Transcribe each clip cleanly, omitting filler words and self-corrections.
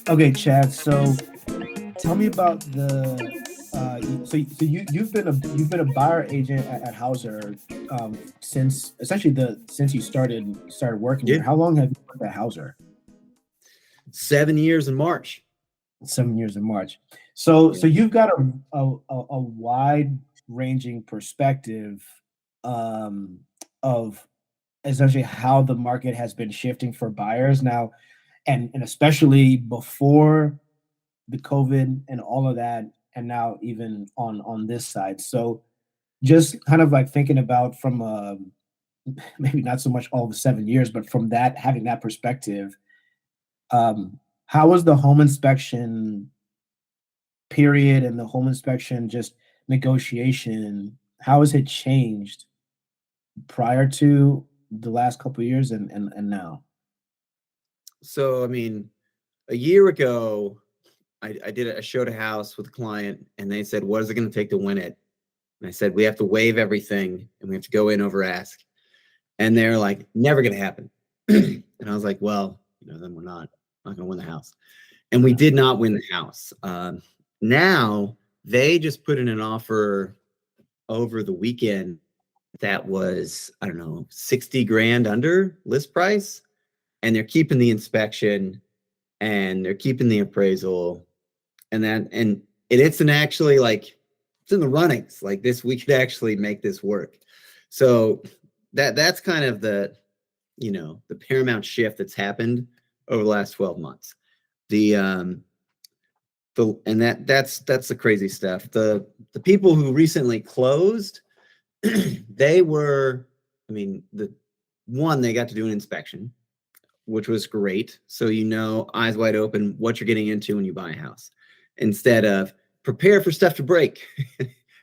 Okay, Chad. So tell me about you've been a buyer agent at Houwzer since essentially the since you started working here. Yeah, How long have you worked at Houwzer? 7 years in March. 7 years in March. So Yeah. you've got a wide ranging perspective um, of essentially how the market has been shifting for buyers now, and especially before the COVID and all of that, and now even on this side. So just kind of like thinking about from maybe not so much all the 7 years, but from that having that perspective, how was the home inspection period and the home inspection just negotiation? How has it changed prior to the last couple of years and now? So, I mean, a year ago, I did I showed a house with a client, and they said, "What is it going to take to win it?" And I said, "We have to waive everything, and we have to go in over ask." And they're like, "Never going to happen." And I was like, "Well, then we're not going to win the house." And we Yeah. did not win the house. Now they just put in an offer over the weekend that was, I don't know, 60 grand under list price, and they're keeping the inspection and they're keeping the appraisal, and it's an actually, like, it's in the runnings. Like, this, we could actually make this work. So that's kind of the paramount shift that's happened over the last 12 months. The and that's the crazy stuff. The people who recently closed, they were, I mean, they got to do an inspection, which was great. So, eyes wide open, what you're getting into when you buy a house, instead of prepare for stuff to break.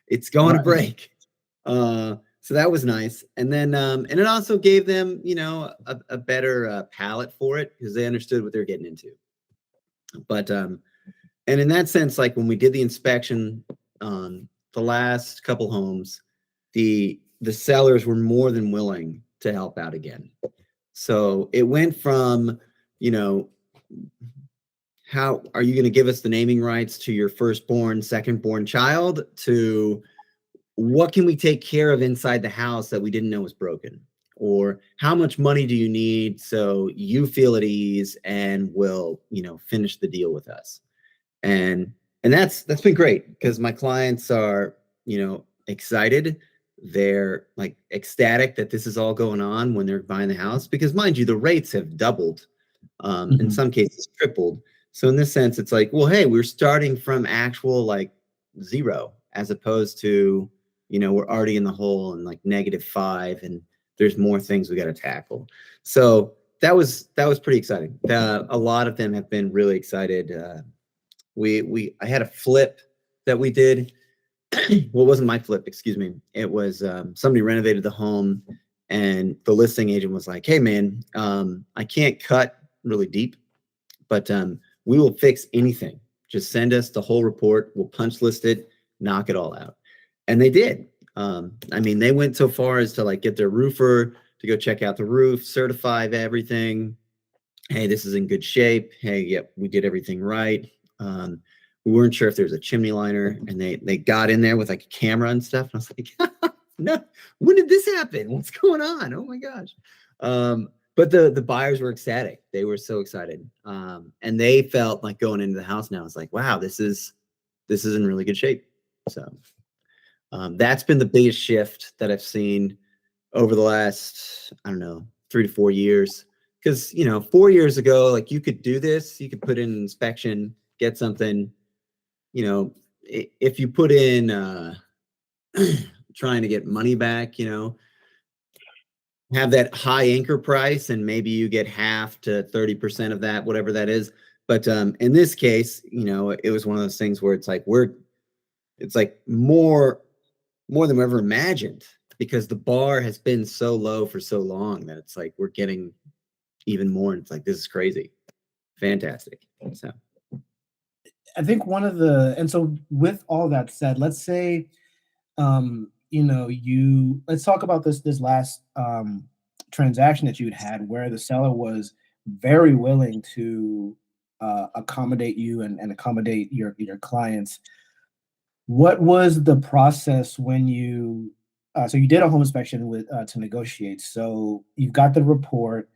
It's going to Right. break. So that was nice. And it also gave them, a better palette for it, because they understood what they're getting into. But and in that sense, like, when we did the inspection on the last couple homes, the sellers were more than willing to help out again. So it went from, you know, how are you going to give us the naming rights to your firstborn, secondborn child, to what can we take care of inside the house that we didn't know was broken? Or how much money do you need so you feel at ease and will, finish the deal with us? And that's been great, because my clients are, excited. They're like ecstatic that this is all going on when they're buying the house, because, mind you, the rates have doubled, in Mhm. some cases tripled. So in this sense, it's like, well, hey, we're starting from actual, like, zero, as opposed to, we're already in the hole and like -5, and there's more things we got to tackle. So that was pretty exciting. A lot of them have been really excited. I had a flip that we did. Well, it wasn't my flip, excuse me. It was, somebody renovated the home, and the listing agent was like, "Hey, man, I can't cut really deep, but we will fix anything. Just send us the whole report. We'll punch list it, knock it all out." And they did. I mean, they went so far as to, like, get their roofer to go check out the roof, certify everything. Hey, this is in good shape. Hey, yep, we did everything right. Um, we weren't sure if there was a chimney liner, and they got in there with, like, a camera and stuff. And I was like, no, when did this happen? What's going on? Oh my gosh. But the buyers were ecstatic. They were so excited. And they felt like going into the house now, it's like, wow, this is in really good shape. So that's been the biggest shift that I've seen over the last, I don't know, 3 to 4 years. Because, 4 years ago, like, you could do this, you could put in an inspection, get something, if you put in, trying to get money back, have that high anchor price, and maybe you get half to 30% of that, whatever that is. But in this case, it was one of those things where it's like more than we ever imagined, because the bar has been so low for so long that it's like we're getting even more. And it's like, this is crazy. Fantastic. So, I think and so with all that said, let's say you let's talk about this last transaction that you'd had where the seller was very willing to accommodate you and accommodate your clients. What was the process when you so you did a home inspection with to negotiate. So you've got the report.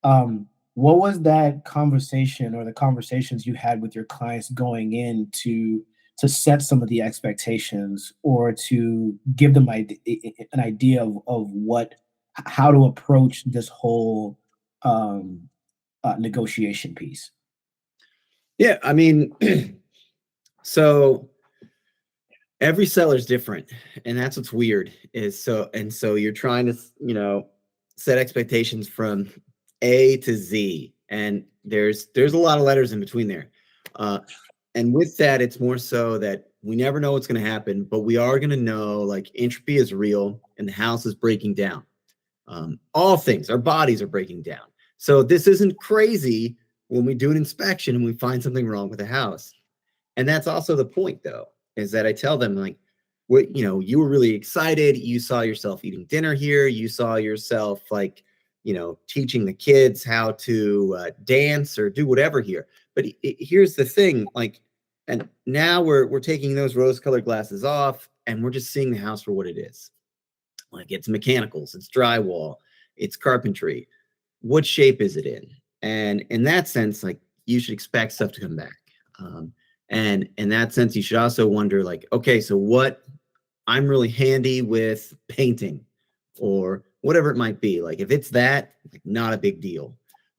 What was that conversation or the conversations you had with your clients going in to set some of the expectations or to give them an idea of what how to approach this whole negotiation piece? Yeah, I mean, so every seller is different, and that's what's weird is so you're trying to, set expectations from A to Z, and there's a lot of letters in between there. And with that, it's more so that we never know what's going to happen, but we are going to know like entropy is real and the house is breaking down. All things, our bodies are breaking down. So this isn't crazy when we do an inspection and we find something wrong with the house. And that's also the point, though, is that I tell them, like, what, you were really excited. You saw yourself eating dinner here. You saw yourself, like, teaching the kids how to dance or do whatever here. But here's the thing, like, and now we're taking those rose-colored glasses off, and we're just seeing the house for what it is. Like, it's mechanicals, it's drywall, it's carpentry. What shape is it in? And in that sense, like, you should expect stuff to come back. And in that sense, you should also wonder, like, okay, so what, I'm really handy with painting or whatever it might be. Like, if it's that, like, not a big deal.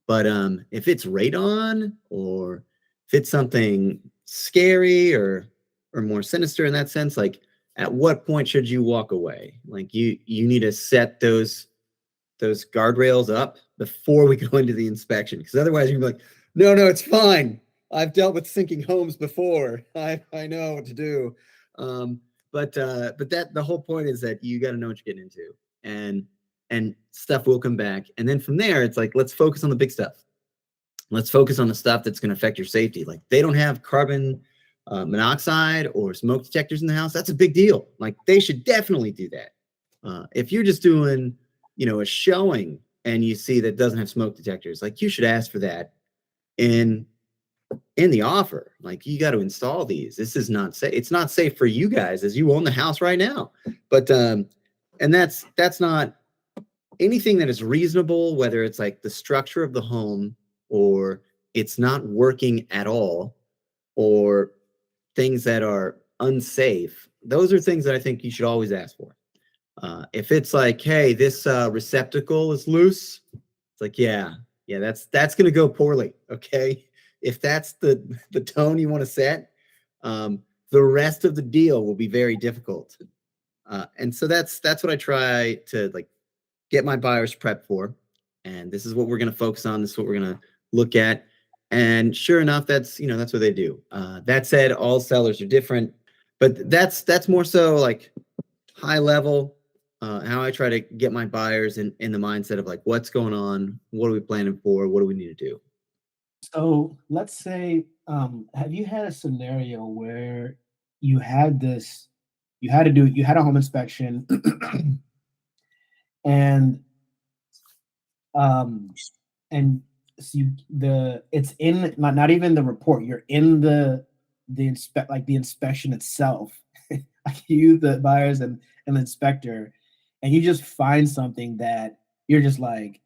But if it's radon or if it's something scary or more sinister in that sense, like, at what point should you walk away? Like, you need to set those guardrails up before we go into the inspection, because otherwise you're like, no, it's fine. I've dealt with sinking homes before. I know what to do. But that the whole point is that you got to know what you're getting into, and stuff will come back. And then from there, it's like, let's focus on the big stuff. Let's focus on the stuff that's going to affect your safety. Like, they don't have carbon monoxide or smoke detectors in the house. That's a big deal. Like, they should definitely do that. If you're just doing, a showing and you see that doesn't have smoke detectors, like, you should ask for that in the offer. Like, you got to install these. This is not safe. It's not safe for you guys as you own the house right now. But and that's not anything that is reasonable, whether it's like the structure of the home or it's not working at all or things that are unsafe. Those are things that I think you should always ask for. If it's like, hey, this receptacle is loose, it's like, yeah, that's going to go poorly. Okay. If that's the tone you want to set, the rest of the deal will be very difficult. And so that's what I try to, like, get my buyers prepped for. And this is what we're going to focus on. This is what we're going to look at. And sure enough, that's what they do. That said, all sellers are different, but that's more so like high level, how I try to get my buyers in the mindset of like, what's going on? What are we planning for? What do we need to do? So let's say, have you had a scenario where you had this, you had a home inspection, and um, and so it's in not even the report. You're in the inspection itself. Like, you, the buyers, and the inspector, and you just find something that you're just like,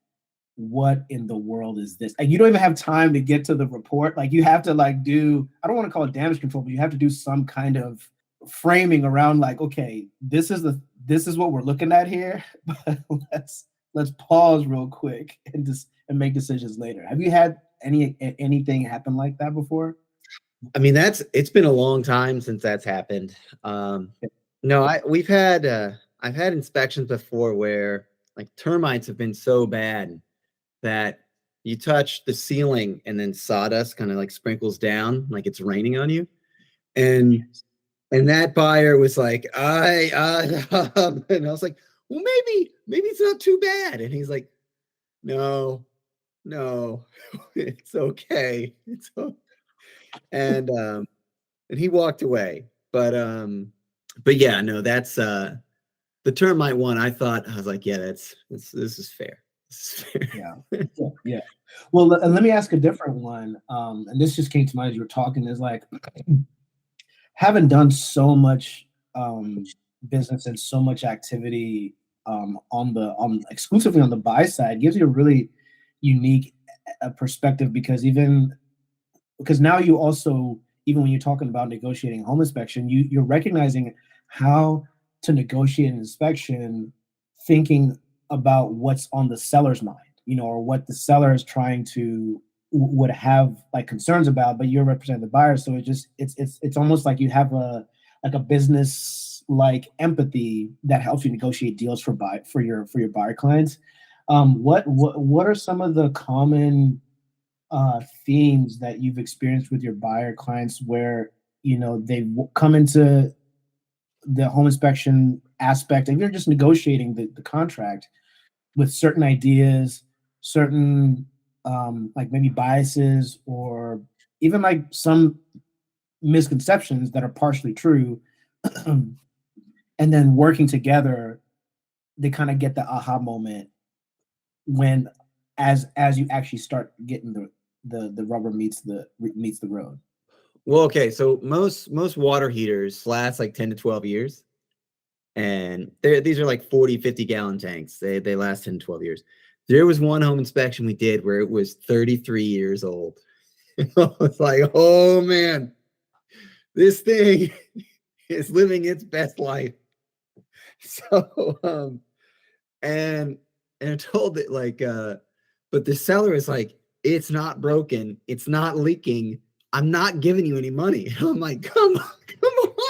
what in the world is this? Like, you don't even have time to get to the report. Like, you have to, like, do, I don't want to call it damage control, but you have to do some kind of framing around, like, okay, this is what we're looking at here, but let's pause real quick and make decisions later. Have you had anything happen like that before? I mean, it's been a long time since that's happened. No, I've had inspections before where, like, termites have been so bad that you touch the ceiling and then sawdust kind of like sprinkles down like it's raining on you. And that buyer was like, and I was like, well, maybe it's not too bad. And he's like, no, it's okay. It's okay. And he walked away. But yeah, no, that's the termite one. I was like, yeah, this is fair. Yeah. Yeah. Yeah. Well, and let me ask a different one. And this just came to mind as you were talking, is like having done so much business and so much activity on exclusively on the buy side gives you a really unique perspective, because now you also, even when you're talking about negotiating home inspection, you're recognizing how to negotiate an inspection, thinking about what's on the seller's mind, or what the seller is trying to would have like concerns about, but you're representing the buyer, so it's almost like you have a business like empathy that helps you negotiate deals for your buyer clients. What are some of the common themes that you've experienced with your buyer clients where they've come into the home inspection aspect and you're just negotiating the contract with certain ideas, certain like maybe biases, or even like some misconceptions that are partially true, and then working together, they kind of get the aha moment when as you actually start getting the rubber meets the road. Well, okay, so most water heaters last like 10 to 12 years. And these are like 40, 50-gallon tanks. They last 10 to 12 years. There was one home inspection we did where it was 33 years old. I was like, oh man, this thing is living its best life. So and I told it like but the seller is like, it's not broken, it's not leaking, I'm not giving you any money. And I'm like, come on,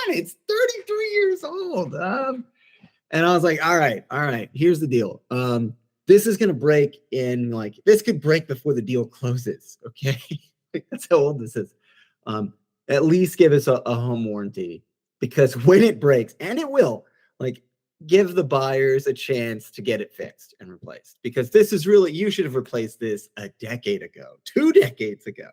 it's 33 years old. And I was like, all right, here's the deal. This is gonna break in, like, this could break before the deal closes. Okay. That's how old this is. At least give us a home warranty, because when it breaks, and it will, like, give the buyers a chance to get it fixed and replaced, because this is really, you should have replaced this a decade ago, 2 decades ago.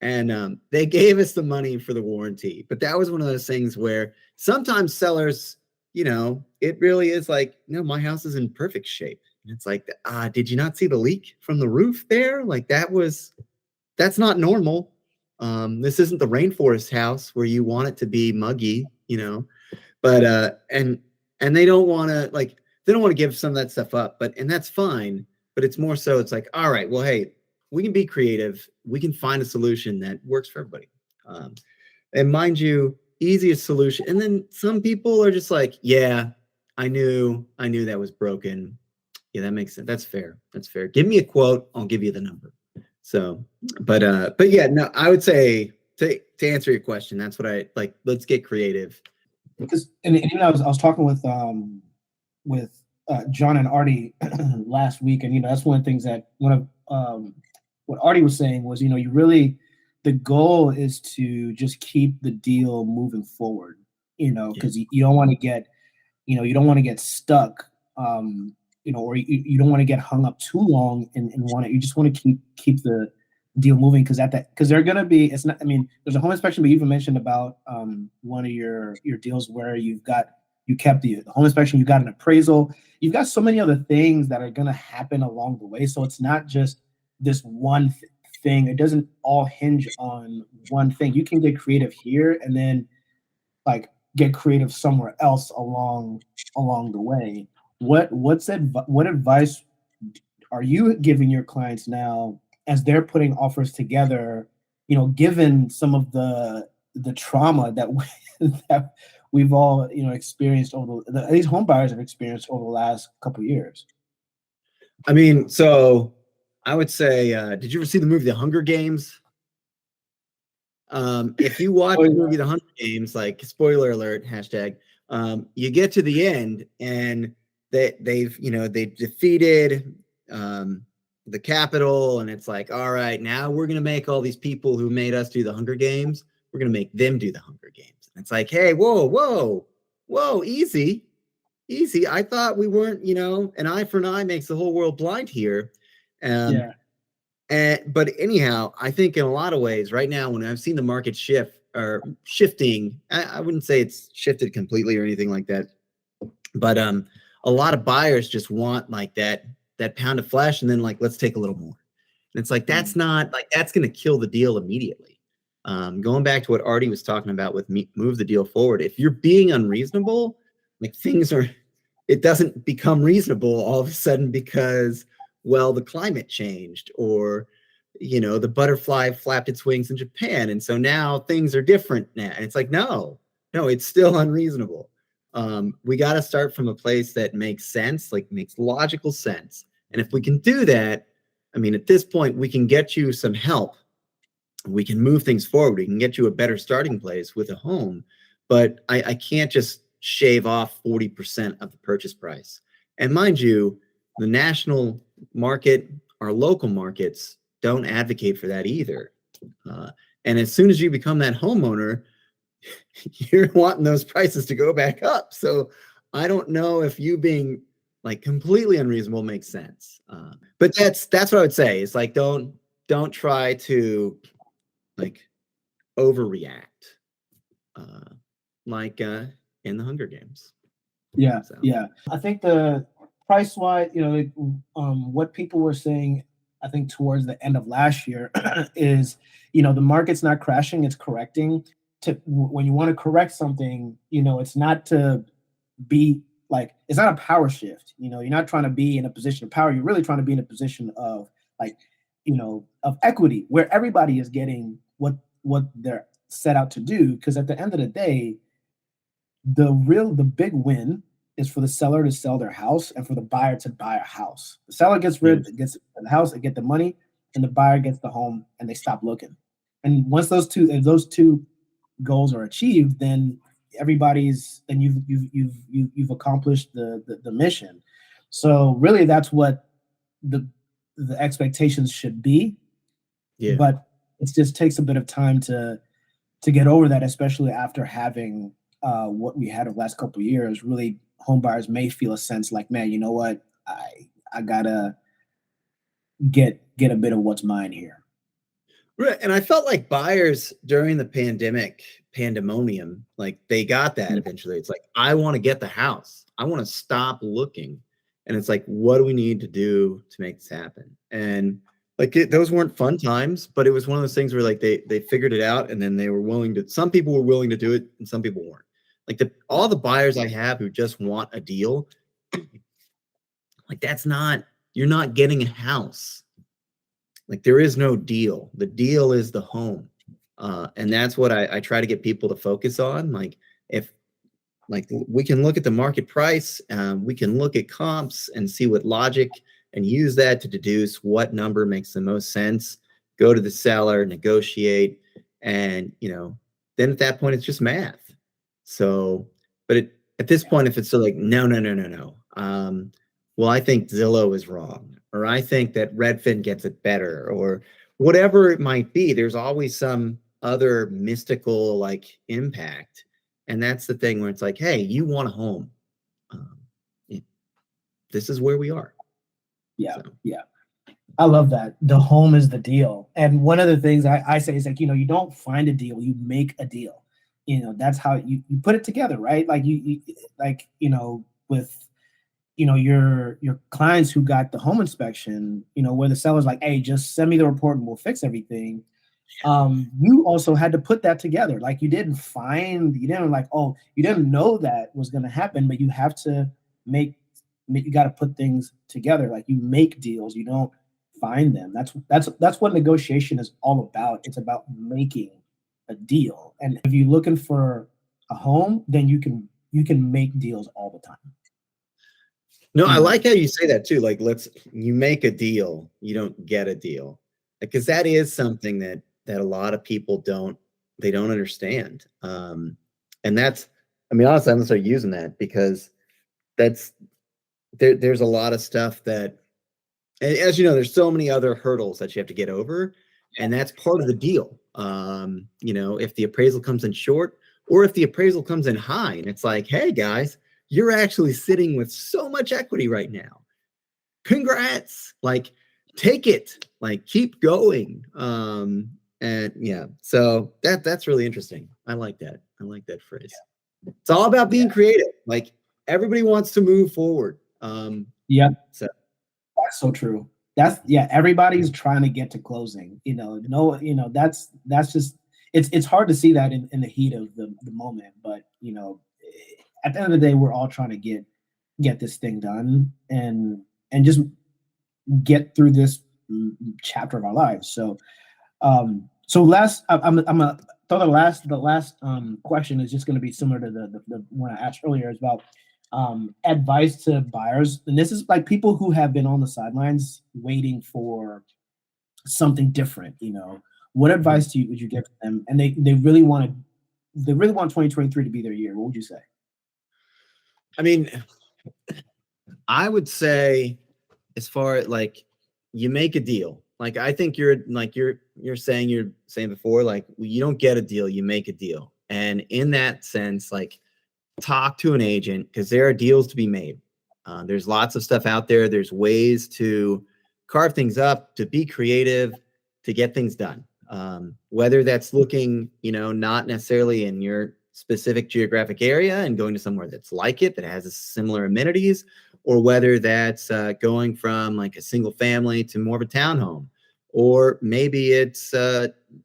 And they gave us the money for the warranty. But that was one of those things where sometimes sellers, it really is like, no, my house is in perfect shape. And it's like, did you not see the leak from the roof there? Like, that's not normal. This isn't the rainforest house where you want it to be muggy, but and they don't want to, like, they don't want to give some of that stuff up, and that's fine. But it's more so, it's like, all right, well, hey, we can be creative. We can find a solution that works for everybody. And mind you, easiest solution. And then some people are just like, yeah, I knew that was broken. Yeah, that makes sense. That's fair. Give me a quote, I'll give you the number. So, but yeah, no, I would say, to answer your question, that's what I like. Let's get creative. Because and I was talking with John and Artie last week, and that's one of the things that one of what Artie was saying was, you really, the goal is to just keep the deal moving forward, because you don't want to get, you don't want to get stuck, or you don't want to get hung up too long in one. You just want to keep the deal moving, because they're gonna be. It's not. I mean, there's a home inspection, but you even mentioned about one of your deals where you kept the home inspection, you got an appraisal, you've got so many other things that are gonna happen along the way. So it's not just this one thing. It doesn't all hinge on one thing. You can get creative here and then like get creative somewhere else along the way. What advice are you giving your clients now as they're putting offers together, given some of the trauma that we've all experienced these home buyers have experienced over the last couple of years? I mean, so I would say, did you ever see the movie The Hunger Games? If you watch the movie The Hunger Games, like, spoiler alert, hashtag, you get to the end and they've defeated the Capitol, and it's like, all right, now we're gonna make all these people who made us do the Hunger Games, we're gonna make them do the Hunger Games. And it's like, hey, whoa, easy. I thought we weren't, an eye for an eye makes the whole world blind here. Yeah. But anyhow, I think in a lot of ways right now, when I've seen the market shifting, I wouldn't say it's shifted completely or anything like that, but a lot of buyers just want like that that pound of flesh, and then like, let's take a little more. And it's like, that's not like, that's going to kill the deal immediately. Going back to what Artie was talking about with move the deal forward. If you're being unreasonable, like it doesn't become reasonable all of a sudden because, well, the climate changed, or, the butterfly flapped its wings in Japan. And so now things are different now. And it's like, no, it's still unreasonable. We got to start from a place that makes sense, like makes logical sense. And if we can do that, I mean, at this point, we can get you some help. We can move things forward. We can get you a better starting place with a home, but I can't just shave off 40% of the purchase price. And mind you, the national market, our local markets don't advocate for that either. And as soon as you become that homeowner, you're wanting those prices to go back up. So I don't know if you being like completely unreasonable makes sense. But that's what I would say. It's like, don't try to like overreact, like in the Hunger Games. Yeah. I think the price wise, what people were saying, I think towards the end of last year is, the market's not crashing, it's correcting. When you want to correct something, it's not to be like, it's not a power shift. You're not trying to be in a position of power. You're really trying to be in a position of like, of equity, where everybody is getting what they're set out to do. Because at the end of the day, the big win is for the seller to sell their house and for the buyer to buy a house. The seller gets gets the house and get the money, and the buyer gets the home and they stop looking. And once those two goals are achieved, then you've accomplished the mission. So really, that's what the expectations should be. Yeah. But it just takes a bit of time to get over that, especially after having what we had over the last couple of years. Really, home buyers may feel a sense like, man, you know what, I gotta get a bit of what's mine here. Right. And I felt like buyers during the pandemonium, like they got that eventually. It's like, I want to get the house. I want to stop looking. And it's like, what do we need to do to make this happen? And like, those weren't fun times, but it was one of those things where like they figured it out, and then they were willing to, some people were willing to do it and some people weren't. Like all the buyers I have who just want a deal, like you're not getting a house. Like there is no deal. The deal is the home. And that's what I try to get people to focus on. Like we can look at the market price, we can look at comps and see what logic, and use that to deduce what number makes the most sense. Go to the seller, negotiate, and then at that point it's just math. So, but at this point, if it's still like, no. Well, I think Zillow is wrong, or I think that Redfin gets it better, or whatever it might be, there's always some other mystical like impact. And that's the thing where it's like, hey, you want a home. This is where we are. Yeah. I love that. The home is the deal. And one of the things I say is like, you don't find a deal, you make a deal. That's how you put it together, right? Like with your clients who got the home inspection, where the seller's like, hey, just send me the report and we'll fix everything. You also had to put that together. Like you didn't know that was going to happen, but you have to you got to put things together. Like you make deals, you don't find them. That's what negotiation is all about. It's about making a deal. And if you're looking for a home, then you can make deals all the time. No, I like how you say that too. Like, you make a deal, you don't get a deal. Because that is something that a lot of people don't understand. And that's, I mean, honestly, I'm gonna start using that, because there's a lot of stuff that, as you know, there's so many other hurdles that you have to get over, and that's part of the deal. If the appraisal comes in short, or if the appraisal comes in high, and it's like, hey guys, you're actually sitting with so much equity right now. Congrats. Like, take it, like, keep going. And yeah, so that's really interesting. I like that. I like that phrase. It's all about being creative. Like, everybody wants to move forward. Yeah. So That's so true. Everybody's trying to get to closing. That's just it's hard to see that in the heat of the moment, but at the end of the day, we're all trying to get this thing done and just get through this chapter of our lives. So last, I'm gonna throw the last question is just going to be similar to the one I asked earlier. Is about advice to buyers, and this is like people who have been on the sidelines waiting for something different. What advice would you give them? And they really want 2023 to be their year. What would you say? I mean, I would say, as far as like, you make a deal. Like, I think you're saying before, like, you don't get a deal, you make a deal. And in that sense, like, talk to an agent, because there are deals to be made. There's lots of stuff out there. There's ways to carve things up, to be creative, to get things done. Whether that's looking, not necessarily in your specific geographic area and going to somewhere that's like it, that has a similar amenities, or whether that's going from like a single family to more of a townhome, or maybe it's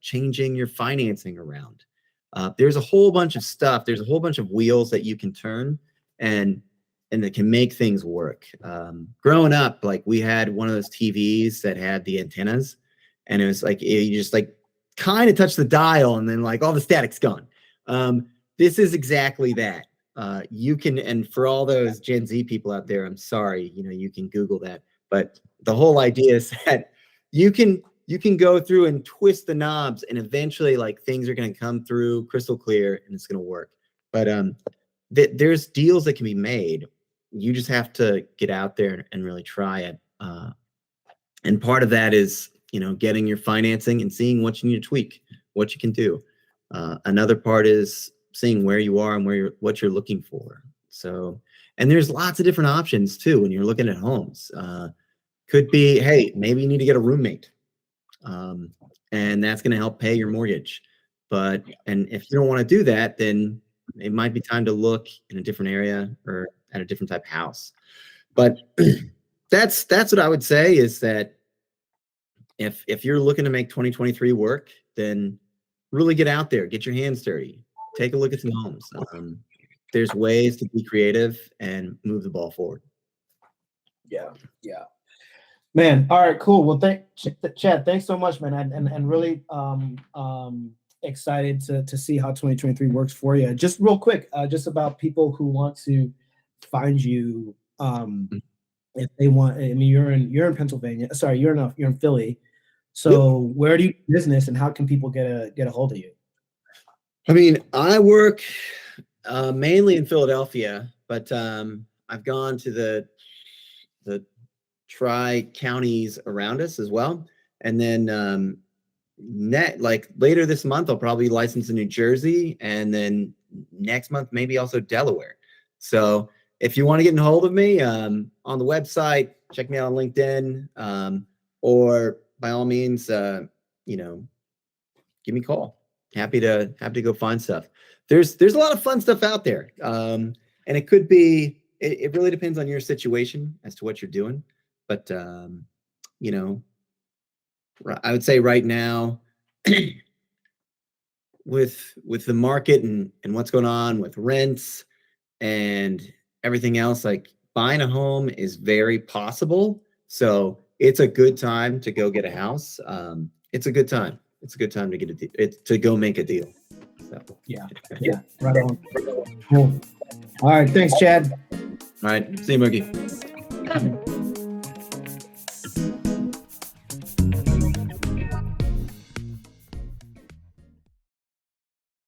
changing your financing around. There's a whole bunch of stuff. There's a whole bunch of wheels that you can turn and that can make things work. Growing up, like, we had one of those TVs that had the antennas, and it was like, you just like kind of touch the dial and then like all the static's gone. This is exactly that. You can, and for all those Gen Z people out there, I'm sorry, you can Google that, but the whole idea is that you can go through and twist the knobs, and eventually, like, things are going to come through crystal clear and it's going to work. But there's deals that can be made. You just have to get out there and really try it. And part of that is, getting your financing and seeing what you need to tweak, what you can do. Another part is seeing where you are and what you're looking for. So, and there's lots of different options too when you're looking at homes. Could be, hey, maybe you need to get a roommate, and that's going to help pay your mortgage. And if you don't want to do that, then it might be time to look in a different area or at a different type of house. But that's what I would say, is that if you're looking to make 2023 work, then really get out there, get your hands dirty, take a look at some homes. There's ways to be creative and move the ball forward. Yeah. Man, all right, cool. Well, Chad, thanks so much, man, and really excited to see how 2023 works for you. Just real quick, just about people who want to find you, if they want. I mean, you're in Pennsylvania. Sorry, you're in Philly. So where do you do business, and how can people get a hold of you? I mean, I work mainly in Philadelphia, but I've gone to the tri-counties around us as well. And then later this month, I'll probably be licensed in New Jersey, and then next month, maybe also Delaware. So if you want to get in hold of me, on the website, check me out on LinkedIn, or by all means, give me a call. Happy to go find stuff. There's a lot of fun stuff out there. And it could be, it really depends on your situation as to what you're doing. But, I would say right now, with the market and what's going on with rents and everything else, like, buying a home is very possible. So it's a good time to go get a house. It's a good time. It's a good time to to go make a deal. So. Yeah. Right on. Cool. All right. Thanks, Chad. All right. See you, Mookie.